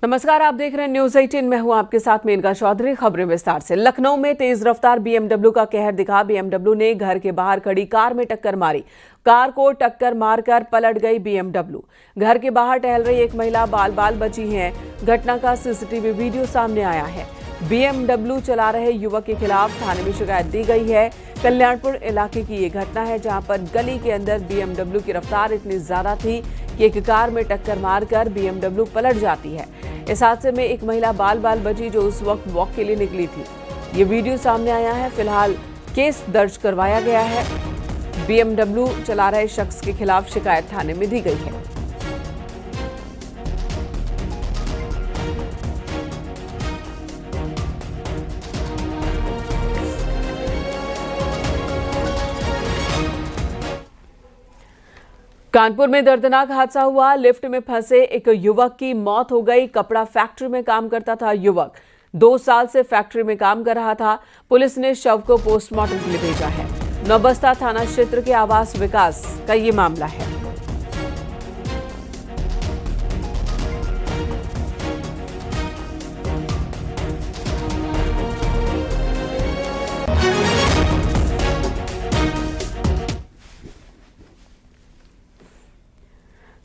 नमस्कार, आप देख रहे हैं न्यूज 18। मैं हूं आपके साथ मेनका चौधरी। खबरें विस्तार से। लखनऊ में तेज रफ्तार बीएमडब्ल्यू का कहर दिखा। बीएमडब्ल्यू ने घर के बाहर खड़ी कार में टक्कर मारी। कार को टक्कर मारकर पलट गई बीएमडब्ल्यू। घर के बाहर टहल रही एक महिला बाल बाल बची है। घटना का सीसीटीवी वीडियो सामने आया है। बीएमडब्ल्यू चला रहे युवक के खिलाफ थाने में शिकायत दी गई है। कल्याणपुर इलाके की ये घटना है, जहां पर गली के अंदर बीएमडब्ल्यू की रफ्तार इतनी ज्यादा थी कि एक कार में टक्कर मारकर बीएमडब्ल्यू पलट जाती है। इस हादसे में एक महिला बाल बाल बची, जो उस वक्त वॉक के लिए निकली थी। ये वीडियो सामने आया है। फिलहाल केस दर्ज करवाया गया है। बीएमडब्ल्यू चला रहे शख्स के खिलाफ शिकायत थाने में दी गई है। कानपुर में दर्दनाक हादसा हुआ। लिफ्ट में फंसे एक युवक की मौत हो गई। कपड़ा फैक्ट्री में काम करता था युवक। 2 साल से फैक्ट्री में काम कर रहा था। पुलिस ने शव को पोस्टमार्टम के लिए भेजा है। नौबस्ता थाना क्षेत्र के आवास विकास का ये मामला है।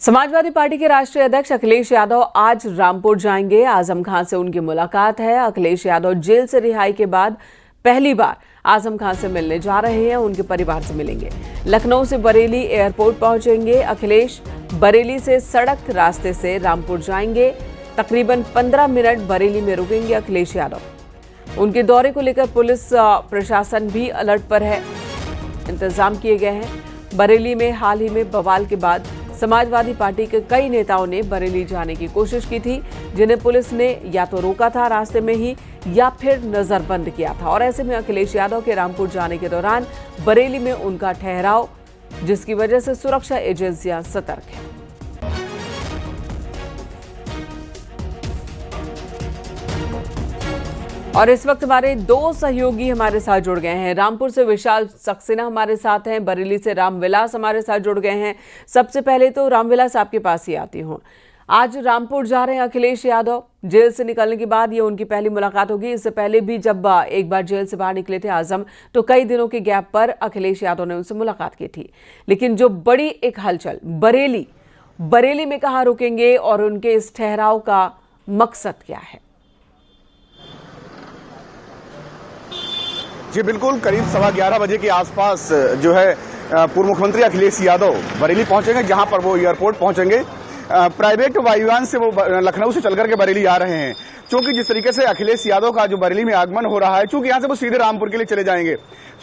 समाजवादी पार्टी के राष्ट्रीय अध्यक्ष अखिलेश यादव आज रामपुर जाएंगे। आजम खान से उनकी मुलाकात है। अखिलेश यादव जेल से रिहाई के बाद पहली बार आजम खान से मिलने जा रहे हैं। उनके परिवार से मिलेंगे। लखनऊ से बरेली एयरपोर्ट पहुंचेंगे अखिलेश। बरेली से सड़क रास्ते से रामपुर जाएंगे। तकरीबन 15 मिनट बरेली में रुकेंगे अखिलेश यादव। उनके दौरे को लेकर पुलिस प्रशासन भी अलर्ट पर है। इंतजाम किए गए हैं। बरेली में हाल ही में बवाल के बाद समाजवादी पार्टी के कई नेताओं ने बरेली जाने की कोशिश की थी, जिन्हें पुलिस ने या तो रोका था रास्ते में ही या फिर नजरबंद किया था। और ऐसे में अखिलेश यादव के रामपुर जाने के दौरान बरेली में उनका ठहराव, जिसकी वजह से सुरक्षा एजेंसियां सतर्क हैं। और इस वक्त हमारे 2 सहयोगी हमारे साथ जुड़ गए हैं। रामपुर से विशाल सक्सेना हमारे साथ हैं। बरेली से रामविलास हमारे साथ जुड़ गए हैं। सबसे पहले तो रामविलास, आपके पास ही आती हूँ। आज रामपुर जा रहे हैं अखिलेश यादव। जेल से निकलने के बाद ये उनकी पहली मुलाकात होगी। इससे पहले भी जब एक बार जेल से बाहर निकले थे आजम, तो कई दिनों के गैप पर अखिलेश यादव ने उनसे मुलाकात की थी। लेकिन जो बड़ी एक हलचल, बरेली में कहाँ रुकेंगे और उनके इस ठहराव का मकसद क्या है? जी बिल्कुल, करीब 11:15 बजे के आसपास जो है पूर्व मुख्यमंत्री अखिलेश यादव बरेली पहुंचेंगे, जहां पर वो एयरपोर्ट पहुंचेंगे। प्राइवेट वायुयान से वो लखनऊ से चलकर के बरेली आ रहे हैं। क्योंकि जिस तरीके से अखिलेश यादव का जो बरेली में आगमन हो रहा है, चूंकि यहां से वो सीधे रामपुर के लिए चले जाएंगे,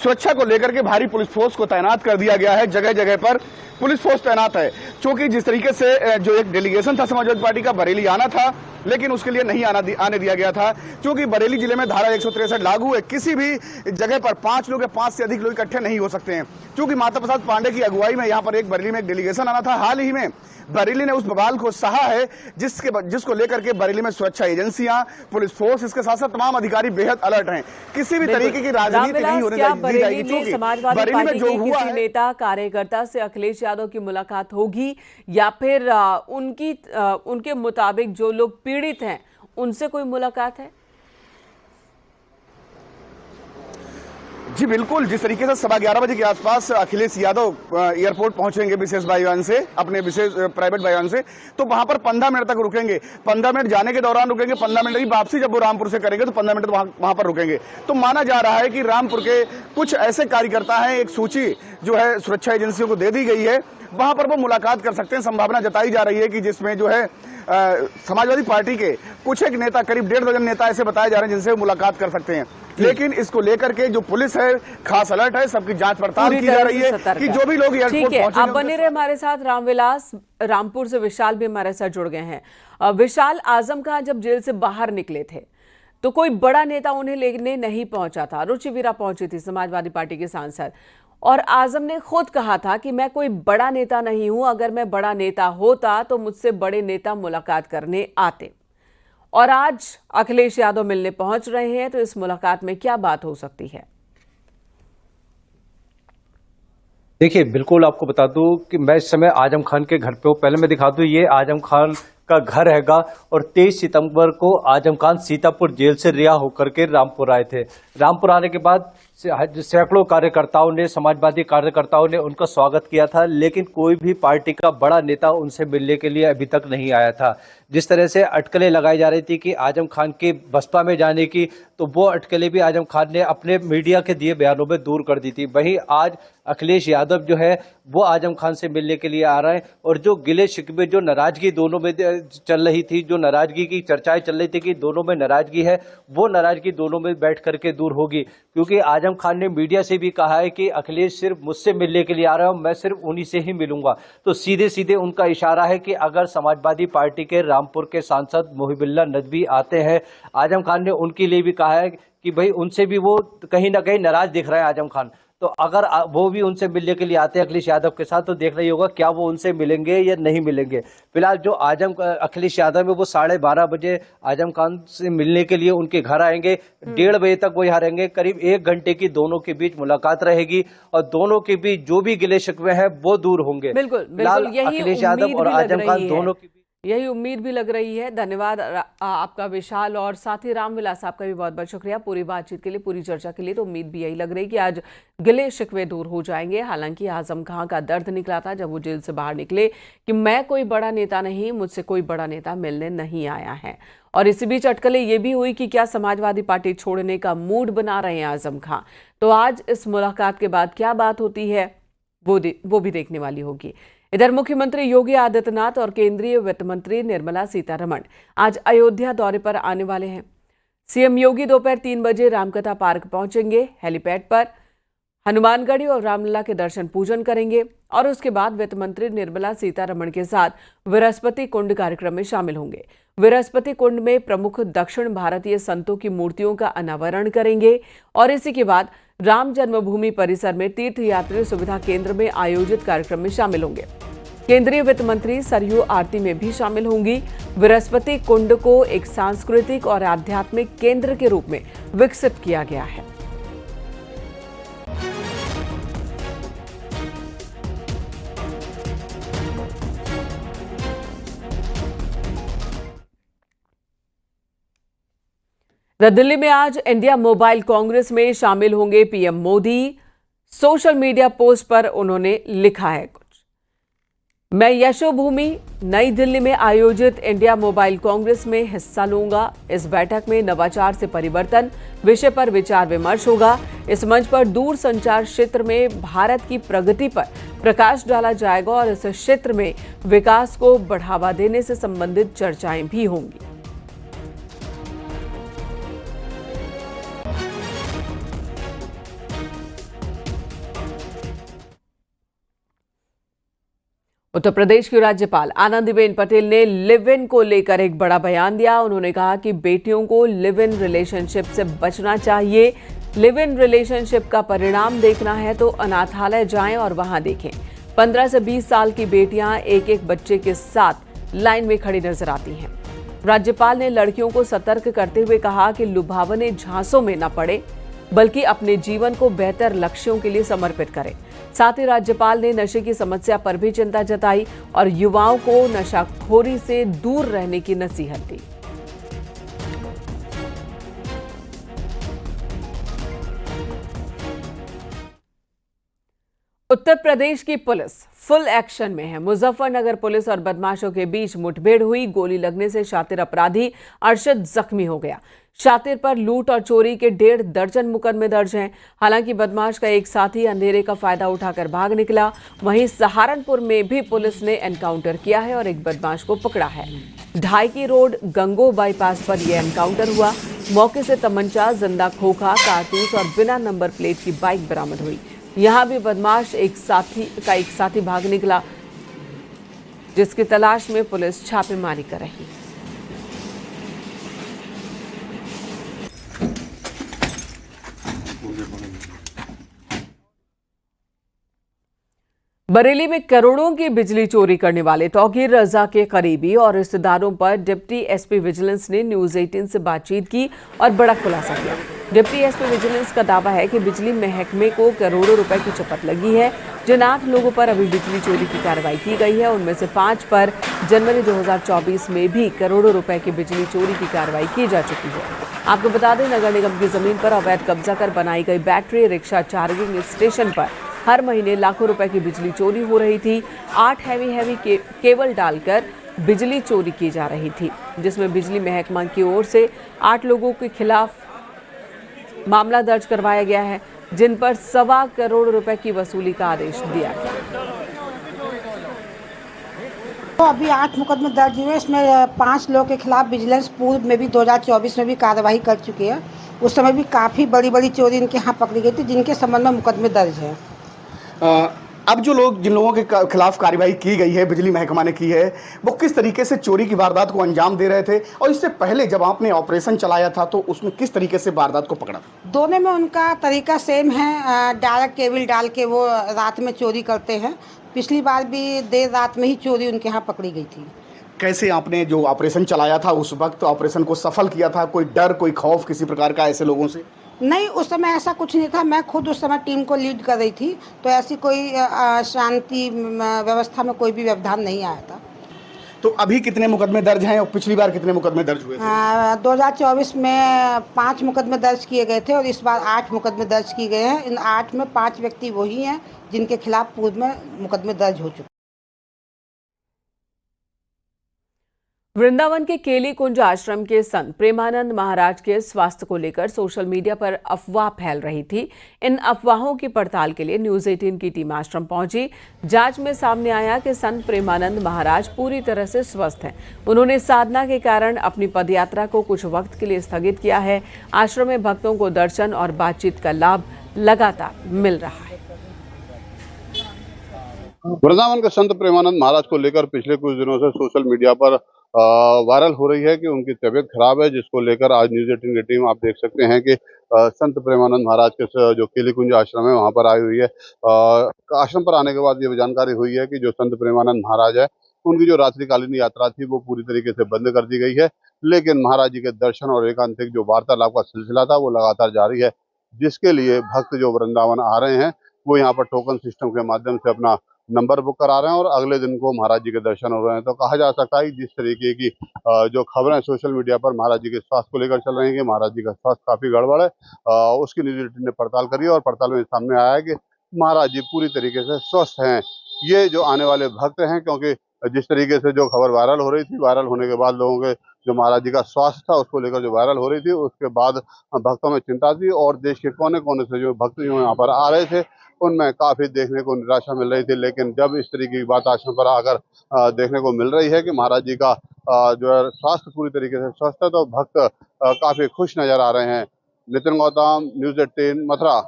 सुरक्षा को लेकर के भारी पुलिस फोर्स को तैनात कर दिया गया है। जगह जगह पर पुलिस फोर्स तैनात है। क्योंकि जिस तरीके से जो एक डेलीगेशन था समाजवादी पार्टी का, बरेली आना था, लेकिन उसके लिए नहीं आने दिया गया था। क्योंकि बरेली जिले में धारा 163 लागू है। किसी भी जगह पर 5 लोग या 5 से अधिक लोग इकट्ठे नहीं हो सकते हैं। क्योंकि माता प्रसाद पांडे की अगुवाई में यहाँ पर एक बरेली में एक डेलीगेशन आना था। हाल ही में बरेली ने उस बवाल को सहा है, जिसको लेकर के बरेली में सुरक्षा एजेंसियां, पुलिस फोर्स, इसके साथ साथ तमाम अधिकारी बेहद अलर्ट हैं। किसी भी तरीके की राजनीति नहीं होने दी जाएगी। समाजवादी पार्टी के किसी नेता कार्यकर्ता से अखिलेश यादव की मुलाकात होगी या फिर उनके मुताबिक जो लोग पीड़ित हैं उनसे कोई मुलाकात है? जी बिल्कुल, जिस तरीके से 11:15 बजे के आसपास अखिलेश यादव एयरपोर्ट पहुंचेंगे विशेष वायुयान से, अपने विशेष प्राइवेट वायुयान से, तो वहां पर 15 मिनट तक रुकेंगे। 15 मिनट जाने के दौरान रुकेंगे, 15 मिनट की वापसी जब वो रामपुर से करेंगे तो 15 मिनट वहां पर रुकेंगे। तो माना जा रहा है कि रामपुर के कुछ ऐसे कार्यकर्ता हैं, एक सूची जो है सुरक्षा एजेंसियों को दे दी गई है, वहां पर वो मुलाकात कर सकते हैं। संभावना जताई जा रही है कि जिसमें जो है समाजवादी पार्टी के कुछ एक नेता, करीब 1.5 दर्जन नेता ऐसे बताए जा रहे हैं जिनसे वो मुलाकात कर सकते हैं। लेकिन इसको लेकर के जो पुलिस है खास अलर्ट है, सबकी जांच पड़ताल की जा रही है कि जो भी लोग एयरपोर्ट पहुंचे। आप बने रहे हमारे साथ। रामविलास, रामपुर से विशाल भी हमारे साथ जुड़ गए हैं। विशाल, आजम खान जब जेल से बाहर निकले थे तो कोई बड़ा नेता उन्हें लेने नहीं पहुंचा था। रुचि वीरा पहुंची थी, समाजवादी पार्टी के सांसद, और आजम ने खुद कहा था कि मैं कोई बड़ा नेता नहीं हूं, अगर मैं बड़ा नेता होता तो मुझसे बड़े नेता मुलाकात करने आते। और आज अखिलेश यादव मिलने पहुंच रहे हैं, तो इस मुलाकात में क्या बात हो सकती है? देखिए, बिल्कुल आपको बता दूं कि मैं इस समय आजम खान के घर पे हूं। पहले मैं दिखा दूं, ये आजम खान का घर हैगा और 23 सितंबर को आजम खान सीतापुर जेल से रिहा होकर के रामपुर आए थे। रामपुर आने के बाद सैकड़ों कार्यकर्ताओं ने, समाजवादी कार्यकर्ताओं ने उनका स्वागत किया था, लेकिन कोई भी पार्टी का बड़ा नेता उनसे मिलने के लिए अभी तक नहीं आया था। जिस तरह से अटकलें लगाई जा रही थी कि आजम खान के बसपा में जाने की, तो वो अटकलें भी आजम खान ने अपने मीडिया के दिए बयानों में दूर कर दी थी। वहीं आज अखिलेश यादव जो है वो आजम खान से मिलने के लिए आ रहे हैं और जो गिले शिकवे, जो नाराजगी दोनों में चल रही थी, जो नाराजगी की चर्चाएं चल रही थी कि दोनों में नाराजगी है, वो नाराजगी दोनों में बैठ करके दूर होगी। क्योंकि आजम खान ने मीडिया से भी कहा है कि अखिलेश सिर्फ मुझसे मिलने के लिए आ रहा हूं, मैं सिर्फ उन्हीं से ही मिलूंगा। तो सीधे सीधे उनका इशारा है कि अगर समाजवादी पार्टी के रामपुर के सांसद मुहिबुल्लाह नदवी आते हैं, आजम खान ने उनके लिए भी कहा है कि भाई उनसे भी वो कहीं ना कहीं नाराज दिख रहा है आजम खान। तो अगर वो भी उनसे मिलने के लिए आते हैं अखिलेश यादव के साथ, तो देखना ही होगा क्या वो उनसे मिलेंगे या नहीं मिलेंगे। फिलहाल जो अखिलेश यादव है वो 12:30 बजे आजम खान से मिलने के लिए उनके घर आएंगे। 1:30 बजे तक वो यहाँ रहेंगे। करीब 1 घंटे की दोनों के बीच मुलाकात रहेगी और दोनों के बीच जो भी गिले शिकवे हैं वो दूर होंगे। बिल्कुल, फिलहाल अखिलेश यादव और आजम खान दोनों की यही उम्मीद भी लग रही है। धन्यवाद आपका विशाल, और साथ ही रामविलास आपका भी बहुत बहुत शुक्रिया पूरी बातचीत के लिए, पूरी चर्चा के लिए। तो उम्मीद भी यही लग रही है कि आज गिले शिकवे दूर हो जाएंगे। हालांकि आजम खान का दर्द निकला था जब वो जेल से बाहर निकले कि मैं कोई बड़ा नेता नहीं, मुझसे कोई बड़ा नेता मिलने नहीं आया है। और इसी बीच अटकलें ये भी हुई कि क्या समाजवादी पार्टी छोड़ने का मूड बना रहे हैं आजम खान। तो आज इस मुलाकात के बाद क्या बात होती है वो भी देखने वाली होगी। इधर मुख्यमंत्री योगी आदित्यनाथ और केंद्रीय वित्त मंत्री निर्मला सीतारमण आज अयोध्या दौरे पर आने वाले हैं। सीएम योगी दोपहर 3 बजे रामकथा पार्क पहुंचेंगे। हेलीपैड पर हनुमानगढ़ी और रामलला के दर्शन पूजन करेंगे और उसके बाद वित्त मंत्री निर्मला सीतारमण के साथ विरस्पति कुंड कार्यक्रम में शामिल होंगे। विरस्पति कुंड में प्रमुख दक्षिण भारतीय संतों की मूर्तियों का अनावरण करेंगे और इसी के बाद राम जन्मभूमि परिसर में तीर्थयात्री सुविधा केंद्र में आयोजित कार्यक्रम में शामिल होंगे। केंद्रीय वित्त मंत्री सरयू आरती में भी शामिल होंगी। विरस्पति कुंड को एक सांस्कृतिक और आध्यात्मिक केंद्र के रूप में विकसित किया गया है। दिल्ली में आज इंडिया मोबाइल कांग्रेस में शामिल होंगे PM Modi. Social media post पर उन्होंने लिखा है कुछ, मैं यशोभूमि नई दिल्ली में आयोजित इंडिया मोबाइल कांग्रेस में हिस्सा लूंगा। इस बैठक में नवाचार से परिवर्तन विषय पर विचार विमर्श होगा। इस मंच पर दूर संचार क्षेत्र में भारत की प्रगति पर प्रकाश डाला जाएगा और इस क्षेत्र में विकास को बढ़ावा देने से संबंधित चर्चाएं भी होंगी। उत्तर प्रदेश की राज्यपाल आनंदीबेन पटेल ने लिव इन को लेकर एक बड़ा बयान दिया। उन्होंने कहा कि बेटियों को लिव इन रिलेशनशिप से बचना चाहिए। लिव इन रिलेशनशिप का परिणाम देखना है तो अनाथालय जाएं और वहां देखें। 15 से 20 साल की बेटियां एक एक बच्चे के साथ लाइन में खड़ी नजर आती हैं। राज्यपाल ने लड़कियों को सतर्क करते हुए कहा कि लुभावने झांसों में न पड़े, बल्कि अपने जीवन को बेहतर लक्ष्यों के लिए समर्पित करें। साथ ही राज्यपाल ने नशे की समस्या पर भी चिंता जताई और युवाओं को नशाखोरी से दूर रहने की नसीहत दी। उत्तर प्रदेश की पुलिस फुल एक्शन में है। मुजफ्फरनगर पुलिस और बदमाशों के बीच मुठभेड़ हुई। गोली लगने से शातिर अपराधी अरशद जख्मी हो गया। शातिर पर लूट और चोरी के 1.5 दर्जन मुकदमे दर्ज हैं। हालांकि बदमाश का एक साथी अंधेरे का फायदा उठाकर भाग निकला। वहीं सहारनपुर में भी पुलिस ने एनकाउंटर किया है और एक बदमाश को पकड़ा है। ढाईकी रोड गंगो बाईपास पर यह एनकाउंटर हुआ। मौके से तमंचा, जिंदा खोखा, कारतूस और बिना नंबर प्लेट की बाइक बरामद हुई। यहां भी बदमाश एक साथी भाग निकला, जिसकी तलाश में पुलिस छापेमारी कर रही है। बरेली में करोड़ों की बिजली चोरी करने वाले तौकीर रजा के करीबी और रिश्तेदारों पर डिप्टी एसपी विजिलेंस ने न्यूज 18 से बातचीत की और बड़ा खुलासा किया। डिप्टी एसपी विजिलेंस का दावा है कि बिजली महकमे को करोड़ों रुपए की चपत लगी है। जिन 8 लोगों पर अभी बिजली चोरी की कार्रवाई की गई है, उनमें से 5 पर जनवरी 2024 में भी करोड़ों रुपए की बिजली चोरी की कार्रवाई की जा चुकी है। आपको बता दें, नगर निगम की जमीन पर अवैध कब्जा कर बनाई गई बैटरी रिक्शा चार्जिंग स्टेशन पर हर महीने लाखों रुपए की बिजली चोरी हो रही थी। 8 हैवी केबल डालकर बिजली चोरी की जा रही थी, जिसमें बिजली महकमा की ओर से 8 लोगों के खिलाफ मामला दर्ज करवाया गया है, जिन पर 1.25 करोड़ रुपए की वसूली का आदेश दिया गया। तो अभी 8 मुकदमे दर्ज हुए, इसमें 5 लोगों के खिलाफ विजिलेंस पूर्व में भी 2024 में भी कार्रवाई कर चुकी है। उस समय भी काफ़ी बड़ी बड़ी चोरी इनके यहाँ पकड़ी गई थी, जिनके संबंध में मुकदमे दर्ज है। अब जिन लोगों के खिलाफ कार्रवाई की गई है, बिजली महकमा ने की है, वो किस तरीके से चोरी की वारदात को अंजाम दे रहे थे, और इससे पहले जब आपने ऑपरेशन चलाया था तो उसमें किस तरीके से वारदात को पकड़ा? दोनों में उनका तरीका सेम है। डायरेक्ट केबल डाल के वो रात में चोरी करते हैं। पिछली बार भी देर रात में ही चोरी उनके यहाँ पकड़ी गई थी। कैसे आपने जो ऑपरेशन चलाया था उस वक्त ऑपरेशन को सफल किया था? कोई डर, कोई खौफ किसी प्रकार का ऐसे लोगों से? नहीं, उस समय ऐसा कुछ नहीं था। मैं खुद उस समय टीम को लीड कर रही थी, तो ऐसी कोई शांति व्यवस्था में कोई भी व्यवधान नहीं आया था। तो अभी कितने मुकदमे दर्ज हैं और पिछली बार कितने मुकदमे दर्ज हुए थे? 2024 में 5 मुकदमे दर्ज किए गए थे और इस बार 8 मुकदमे दर्ज किए गए हैं। इन 8 में 5 व्यक्ति वही हैं जिनके खिलाफ पूर्व में मुकदमे दर्ज हो चुके। वृंदावन के केली कुंज आश्रम के संत प्रेमानंद महाराज के स्वास्थ्य को लेकर सोशल मीडिया पर अफवाह फैल रही थी। इन अफवाहों की पड़ताल के लिए न्यूज 18 की टीम आश्रम पहुंची। जांच में सामने आया कि संत प्रेमानंद महाराज पूरी तरह से स्वस्थ हैं। उन्होंने साधना के कारण अपनी पदयात्रा को कुछ वक्त के लिए स्थगित किया है। आश्रम में भक्तों को दर्शन और बातचीत का लाभ लगातार मिल रहा है। वृंदावन के संत प्रेमानंद महाराज को लेकर पिछले कुछ दिनों से सोशल मीडिया पर वायरल हो रही है कि उनकी तबीयत खराब है, जिसको लेकर आज न्यूज 18 की टीम आप देख सकते हैं कि संत प्रेमानंद महाराज के जो केली कुंज आश्रम है वहां पर आई हुई है। आश्रम पर आने के बाद ये जानकारी हुई है कि जो संत प्रेमानंद महाराज है, उनकी जो रात्रिकालीन यात्रा थी वो पूरी तरीके से बंद कर दी गई है, लेकिन महाराज जी के दर्शन और एकांतिक जो वार्तालाप का सिलसिला था वो लगातार जारी है, जिसके लिए भक्त जो वृंदावन आ रहे हैं वो यहाँ पर टोकन सिस्टम के माध्यम से अपना नंबर बुक करा रहे हैं और अगले दिन को महाराज जी के दर्शन हो रहे हैं। तो कहा जा सकता है जिस तरीके की जो खबरें सोशल मीडिया पर महाराज जी के स्वास्थ्य को लेकर चल रही हैं कि महाराज जी का स्वास्थ्य काफी गड़बड़ है, उसकी न्यूज 18 ने पड़ताल करी और पड़ताल में सामने आया है कि महाराज जी पूरी तरीके से स्वस्थ हैं। ये जो आने वाले भक्त हैं, क्योंकि जिस तरीके से जो खबर वायरल हो रही थी, वायरल होने के बाद लोगों के जो महाराज जी का स्वास्थ्य था उसको लेकर जो वायरल हो रही थी, उसके बाद भक्तों में चिंता थी और देश के कोने कोने से जो भक्त जो यहाँ पर आ रहे थे उनमें काफी देखने को निराशा मिल रही थी। लेकिन जब इस तरीके की बात आश्रम पर आकर देखने को मिल रही है कि महाराज जी का जो है स्वास्थ्य पूरी तरीके से स्वस्थ है, तो भक्त काफी खुश नजर आ रहे हैं। नितिन गौतम, न्यूज 18 मथुरा।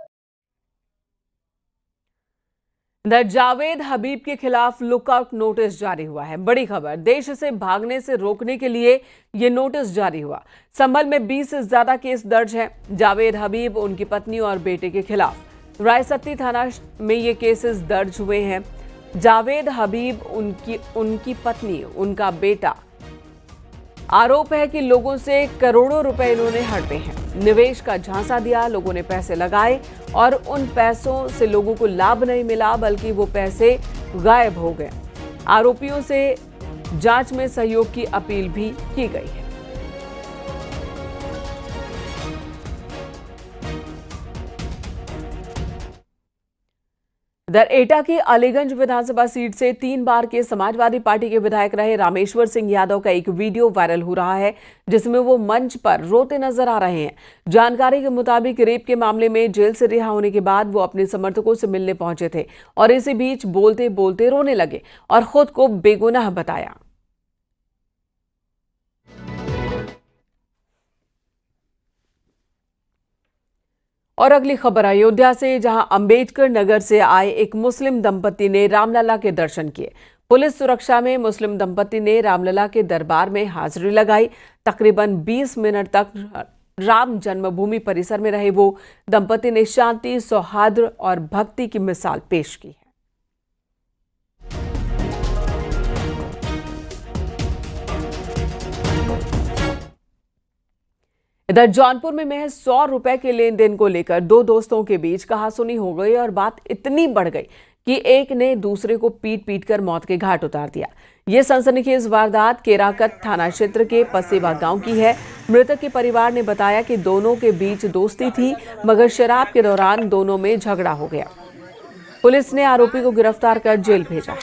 जावेद हबीब के खिलाफ लुकआउट नोटिस जारी हुआ है। बड़ी खबर, देश से भागने से रोकने के लिए ये नोटिस जारी हुआ। संभल में 20 से ज्यादा केस दर्ज हैं। जावेद हबीब, उनकी पत्नी और बेटे के खिलाफ रायसत्ती थाना में ये केसेस दर्ज हुए हैं। जावेद हबीब, उनकी पत्नी, उनका बेटा, आरोप है कि लोगों से करोड़ों रुपए इन्होंने हड़पे हैं। निवेश का झांसा दिया, लोगों ने पैसे लगाए और उन पैसों से लोगों को लाभ नहीं मिला, बल्कि वो पैसे गायब हो गए। आरोपियों से जांच में सहयोग की अपील भी की गई है। इधर एटा की अलीगंज विधानसभा सीट से 3 बार के समाजवादी पार्टी के विधायक रहे रामेश्वर सिंह यादव का एक वीडियो वायरल हो रहा है, जिसमें वो मंच पर रोते नजर आ रहे हैं। जानकारी के मुताबिक रेप के मामले में जेल से रिहा होने के बाद वो अपने समर्थकों से मिलने पहुंचे थे और इसी बीच बोलते बोलते रोने लगे और खुद को बेगुनाह बताया। और अगली खबर अयोध्या से, जहां अंबेडकर नगर से आए एक मुस्लिम दंपति ने रामलला के दर्शन किए। पुलिस सुरक्षा में मुस्लिम दंपति ने रामलला के दरबार में हाजिरी लगाई। तकरीबन 20 मिनट तक राम जन्मभूमि परिसर में रहे वो दंपति ने शांति, सौहार्द और भक्ति की मिसाल पेश की है। इधर जौनपुर में महज 100 रुपए के लेन देन को लेकर दो दोस्तों के बीच कहासुनी हो गई और बात इतनी बढ़ गई कि एक ने दूसरे को पीट पीट कर मौत के घाट उतार दिया। ये सनसनीखेज वारदात केराकत थाना क्षेत्र के पसेवा गांव की है। मृतक के परिवार ने बताया कि दोनों के बीच दोस्ती थी, मगर शराब के दौरान दोनों में झगड़ा हो गया। पुलिस ने आरोपी को गिरफ्तार कर जेल भेजा।